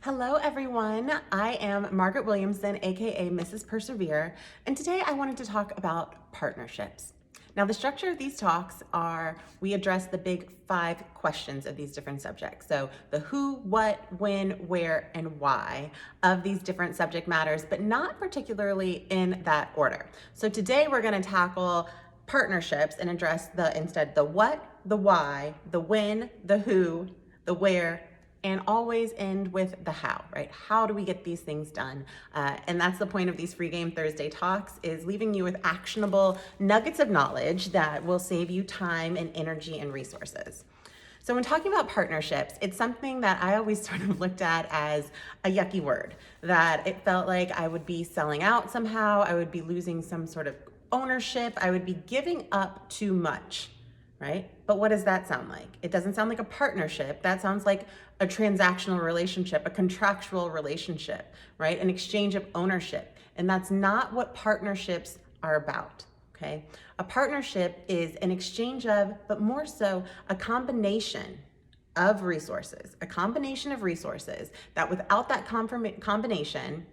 Hello everyone, I am Margaret Williamson, aka Mrs. Persevere, and today I wanted to talk about partnerships. Now the structure of these talks are, we address the big 5 questions of these different subjects. So the who, what, when, where, and why of these different subject matters, but not particularly in that order. So today we're going to tackle partnerships and address instead the what, the why, the when, the who, the where, and always end with the how, right? How do we get these things done? And that's the point of these Free Game Thursday talks, is leaving you with actionable nuggets of knowledge that will save you time and energy and resources. So when talking about partnerships, it's something that I always sort of looked at as a yucky word, that it felt like I would be selling out somehow, I would be losing some sort of ownership, I would be giving up too much. Right? But what does that sound like? It doesn't sound like a partnership. That sounds like a transactional relationship, a contractual relationship, right? An exchange of ownership. And that's not what partnerships are about, okay? A partnership is an exchange of, but more so, a combination of resources, that without that combination,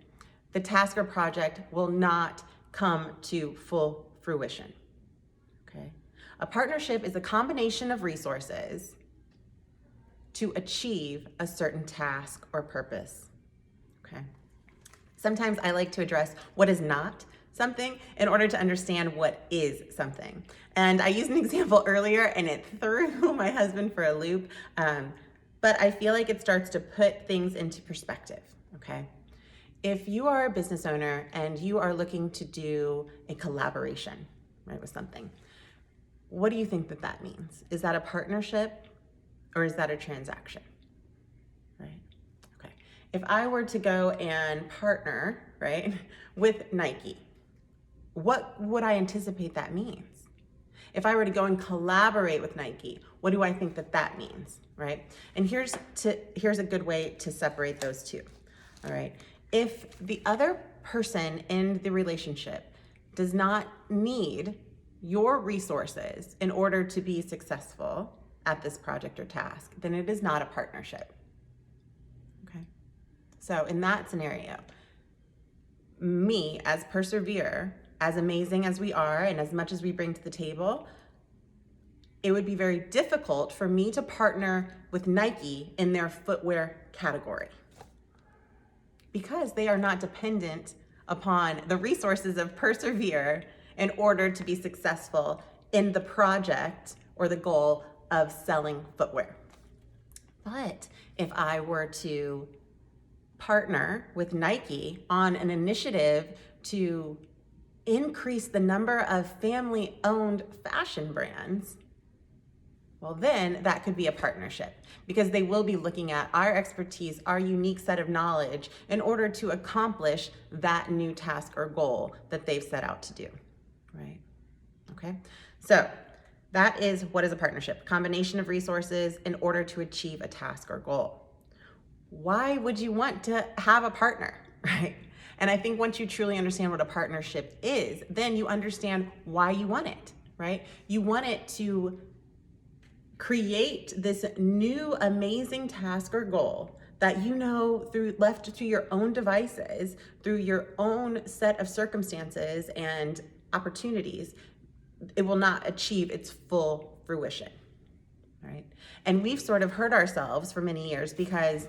the task or project will not come to full fruition, okay? A partnership is a combination of resources to achieve a certain task or purpose, okay? Sometimes I like to address what is not something in order to understand what is something. And I used an example earlier and it threw my husband for a loop, but I feel like it starts to put things into perspective, okay? If you are a business owner and you are looking to do a collaboration, right, with something, what do you think that means? Is that a partnership or is that a transaction, right? Okay. If I were to go and partner, right, with Nike, what would I anticipate that means? If I were to go and collaborate with Nike, what do I think that means, right? And here's a good way to separate those two, all right? If the other person in the relationship does not need your resources in order to be successful at this project or task, then it is not a partnership, okay? So in that scenario, me as Persevere, as amazing as we are and as much as we bring to the table, it would be very difficult for me to partner with Nike in their footwear category because they are not dependent upon the resources of Persevere in order to be successful in the project or the goal of selling footwear. But if I were to partner with Nike on an initiative to increase the number of family-owned fashion brands, well, then that could be a partnership because they will be looking at our expertise, our unique set of knowledge in order to accomplish that new task or goal that they've set out to do. Right? Okay. So that is what is a partnership: combination of resources in order to achieve a task or goal. Why would you want to have a partner, right? And I think once you truly understand what a partnership is, then you understand why you want it, right? You want it to create this new amazing task or goal that you know left to your own devices, through your own set of circumstances and opportunities, it will not achieve its full fruition, right? And we've sort of hurt ourselves for many years because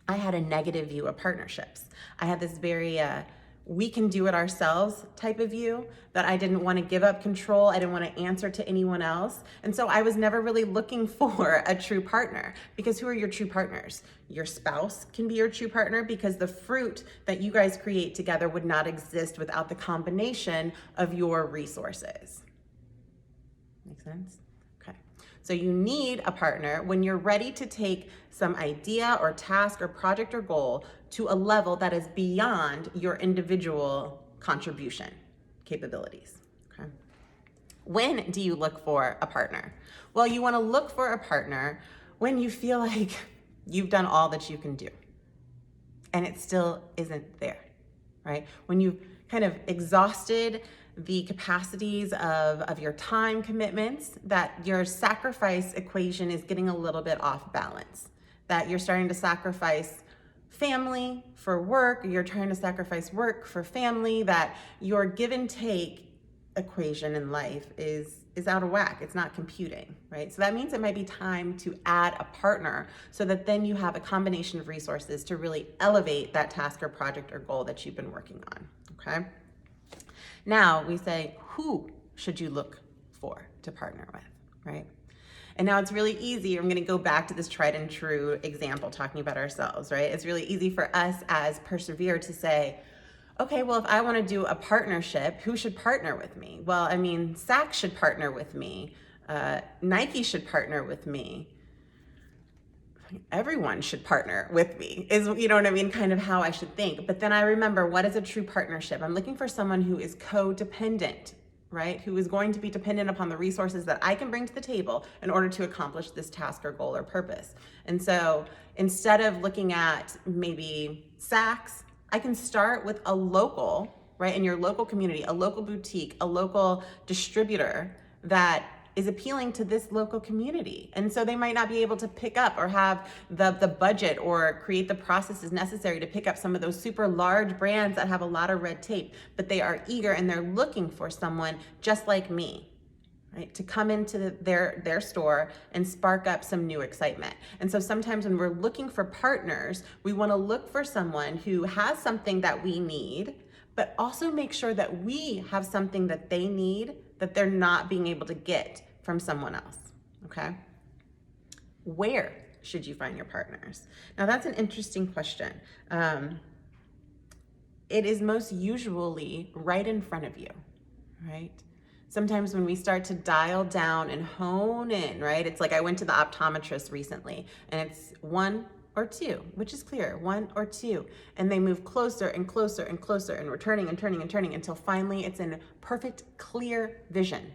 I had a negative view of partnerships. I had this very, we can do it ourselves type of view, that I didn't want to give up control. I didn't want to answer to anyone else. And so I was never really looking for a true partner, because who are your true partners? Your spouse can be your true partner because the fruit that you guys create together would not exist without the combination of your resources. Make sense? Okay. So you need a partner when you're ready to take some idea or task or project or goal to a level that is beyond your individual contribution capabilities, okay? When do you look for a partner? Well, you want to look for a partner when you feel like you've done all that you can do and it still isn't there, right? When you've kind of exhausted the capacities of your time commitments, that your sacrifice equation is getting a little bit off balance, that you're starting to sacrifice family for work, or you're trying to sacrifice work for family, that your give and take equation in life is out of whack. It's not computing, right? So that means it might be time to add a partner so that then you have a combination of resources to really elevate that task or project or goal that you've been working on, okay? Now we say, who should you look for to partner with, right? And now it's really easy. I'm going to go back to this tried and true example talking about ourselves, right? It's really easy for us as Persevere to say, okay, well, if I want to do a partnership, who should partner with me? Well, I mean, Saks should partner with me. Nike should partner with me. Everyone should partner with me is, you know what I mean, kind of how I should think. But then I remember, what is a true partnership? I'm looking for someone who is codependent, right? Who is going to be dependent upon the resources that I can bring to the table in order to accomplish this task or goal or purpose. And so instead of looking at maybe Saks, I can start with a local, right? In your local community, a local boutique, a local distributor that is appealing to this local community. And so they might not be able to pick up or have the budget or create the processes necessary to pick up some of those super large brands that have a lot of red tape, but they are eager and they're looking for someone just like me, right, to come into their store and spark up some new excitement. And so sometimes when we're looking for partners, we want to look for someone who has something that we need, but also make sure that we have something that they need that they're not being able to get from someone else, okay? Where should you find your partners? Now that's an interesting question. It is most usually right in front of you, right? Sometimes when we start to dial down and hone in, right? It's like I went to the optometrist recently and it's 1 or 2, which is clear, 1 or 2. And they move closer and closer and closer and we're turning and turning and turning until finally it's in perfect, clear vision,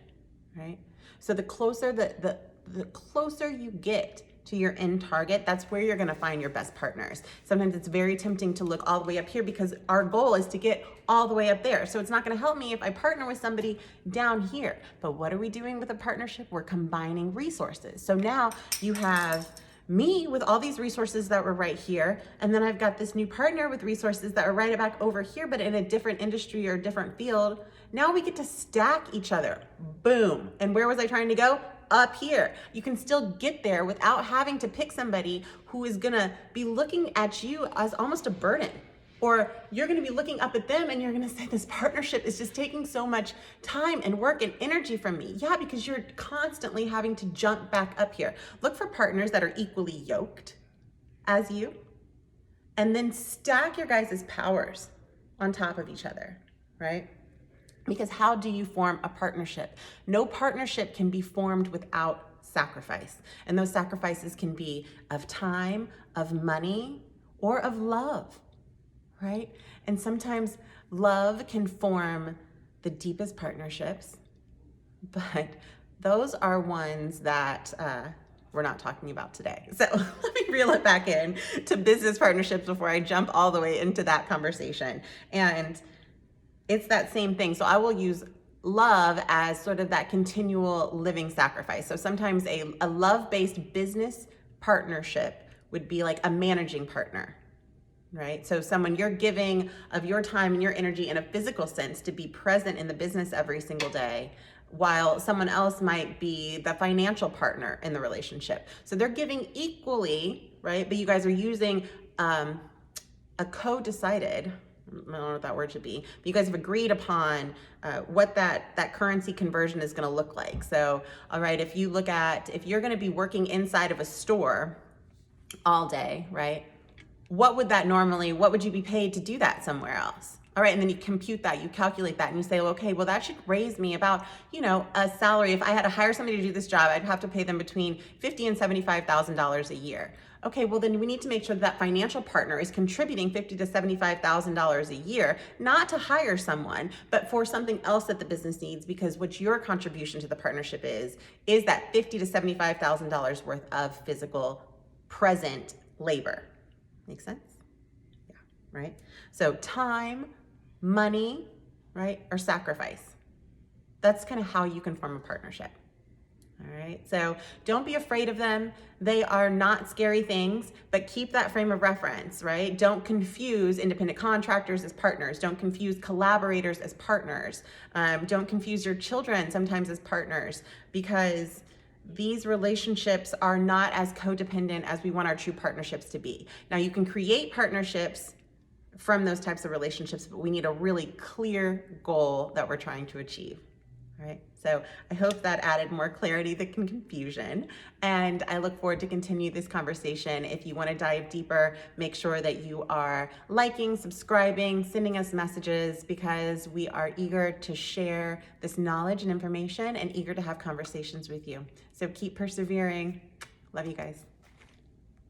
right? So the closer the closer you get to your end target, that's where you're gonna find your best partners. Sometimes it's very tempting to look all the way up here because our goal is to get all the way up there. So it's not gonna help me if I partner with somebody down here. But what are we doing with a partnership? We're combining resources. So now you have me with all these resources that were right here, and then I've got this new partner with resources that are right back over here, but in a different industry or a different field. Now we get to stack each other. Boom. And where was I trying to go? Up here. You can still get there without having to pick somebody who is gonna be looking at you as almost a burden. Or you're gonna be looking up at them and you're gonna say, this partnership is just taking so much time and work and energy from me. Yeah, because you're constantly having to jump back up here. Look for partners that are equally yoked as you, and then stack your guys' powers on top of each other, right? Because how do you form a partnership? No partnership can be formed without sacrifice. And those sacrifices can be of time, of money, or of love, right? And sometimes love can form the deepest partnerships, but those are ones that we're not talking about today. So let me reel it back in to business partnerships before I jump all the way into that conversation. And it's that same thing. So I will use love as sort of that continual living sacrifice. So sometimes a love-based business partnership would be like a managing partner, right? So someone you're giving of your time and your energy in a physical sense to be present in the business every single day, while someone else might be the financial partner in the relationship. So they're giving equally, right? But you guys are using a co-decided, I don't know what that word should be, but you guys have agreed upon what that currency conversion is gonna look like. So, all right, if you're gonna be working inside of a store all day, right? What would you be paid to do that somewhere else? All right, and then you compute that, you calculate that, and you say, well, okay, well, that should raise me about, a salary. If I had to hire somebody to do this job, I'd have to pay them between $50,000 and $75,000 a year. Okay, well, then we need to make sure that financial partner is contributing $50,000 to $75,000 a year, not to hire someone, but for something else that the business needs, because what your contribution to the partnership is that $50,000 to $75,000 worth of physical present labor. Make sense? Yeah, right? So time, money, right, or sacrifice. That's kind of how you can form a partnership. All right, so don't be afraid of them. They are not scary things, but keep that frame of reference, right? Don't confuse independent contractors as partners. Don't confuse collaborators as partners. Don't confuse your children sometimes as partners, because these relationships are not as codependent as we want our true partnerships to be. Now, you can create partnerships from those types of relationships, but we need a really clear goal that we're trying to achieve. All right, so I hope that added more clarity than confusion, and I look forward to continue this conversation. If you want to dive deeper, make sure that you are liking, subscribing, sending us messages, because we are eager to share this knowledge and information and eager to have conversations with you. So keep persevering. Love you guys.